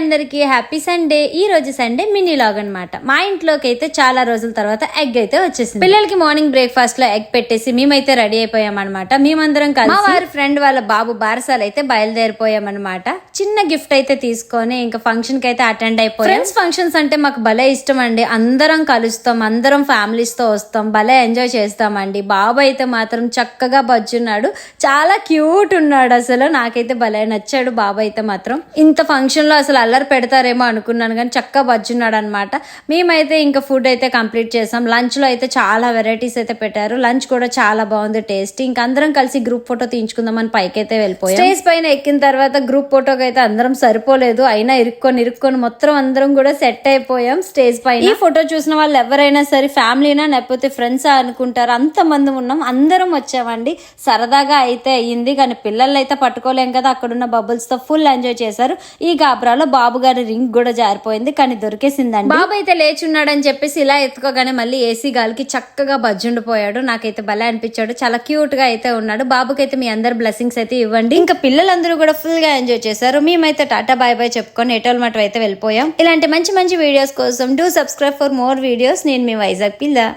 అందరికీ happy Sunday. ఈ రోజు సండే మినీ లాగ్ అన్నమాట. మా ఇంట్లోకి అయితే చాలా రోజుల తర్వాత ఎగ్ అయితే వచ్చేసింది. పిల్లలకి మార్నింగ్ బ్రేక్ఫాస్ట్ లో ఎగ్ పెట్టేసి మేమైతే రెడీ అయిపోయామన్నమాట. మేమందరం కలిసి మా వారి ఫ్రెండ్ వాళ్ళ బాబు బారసాలు అయితే బయలుదేరిపోయామన్నమాట. చిన్న గిఫ్ట్ అయితే తీసుకొని ఇంకా ఫంక్షన్ కి అయితే అటెండ్ అయిపోయాం. ఫ్రెండ్స్ ఫంక్షన్స్ అంటే మాకు భలే ఇష్టం అండి. అందరం కలుస్తాం, అందరం ఫ్యామిలీస్ తో వస్తాం, భలే ఎంజాయ్ చేస్తామండి. బాబు అయితే మాత్రం చక్కగా బజ్జున్నాడు, చాలా క్యూట్ ఉన్నాడు. అసలు నాకైతే భలే నచ్చాడు బాబు అయితే మాత్రం. ఇంత ఫంక్షన్ లో అసలు అల్లరి పెడతారేమో అనుకున్నాను కానీ చక్కగా బజ్జున్నాడు అనమాట. మేమైతే ఇంకా ఫుడ్ అయితే కంప్లీట్ చేసాం. లంచ్ లో అయితే చాలా వెరైటీస్ అయితే పెట్టారు. లంచ్ కూడా చాలా బాగుంది, టేస్టీ. ఇంకా అందరం కలిసి గ్రూప్ ఫోటో తీయించుకుందామని పైకి అయితే వెళ్ళిపోయాం. స్టేజ్ పైన ఎక్కిన తర్వాత గ్రూప్ ఫోటోకి అయితే అందరం సరిపోలేదు, అయినా ఇరుక్కొని మొత్తం అందరం కూడా సెట్ అయిపోయాం స్టేజ్ పైన. ఈ ఫోటో చూసిన వాళ్ళు ఎవరైనా సరే ఫ్యామిలీనా లేకపోతే ఫ్రెండ్స్ అనుకుంటారు, అంత మంది ఉన్నాం, అందరం వచ్చామండి. సరదాగా అయితే అయ్యింది కానీ పిల్లలు అయితే పట్టుకోలేం కదా, అక్కడున్న బబుల్స్ తో ఫుల్ ఎంజాయ్ చేశారు. ఈ గాబ్రాలో బాబు గారి రింగ్ కూడా జారిపోయింది కానీ దొరికేసిందండి. బాబు అయితే లేచున్నాడని చెప్పేసి ఇలా ఎత్తుకోగానే మళ్ళీ ఏసీ గాలికి చక్కగా బజ్జుండిపోయాడు. నాకైతే భలే అనిపించాడు, చాలా క్యూట్ గా అయితే ఉన్నాడు. బాబుకైతే మీ అందరు బ్లెస్సింగ్స్ అయితే ఇవ్వండి. ఇంకా పిల్లలందరూ కూడా ఫుల్ గా ఎంజాయ్ చేశారు. మేమైతే టాటా బాయ్ బాయ్ చెప్పుకొని ఎటోల్మట్ అయితే వెళ్ళిపోయాం. ఇలాంటి మంచి మంచి వీడియోస్ కోసం do subscribe for more videos. నేను మీ వైజాగ్ పిల్ల.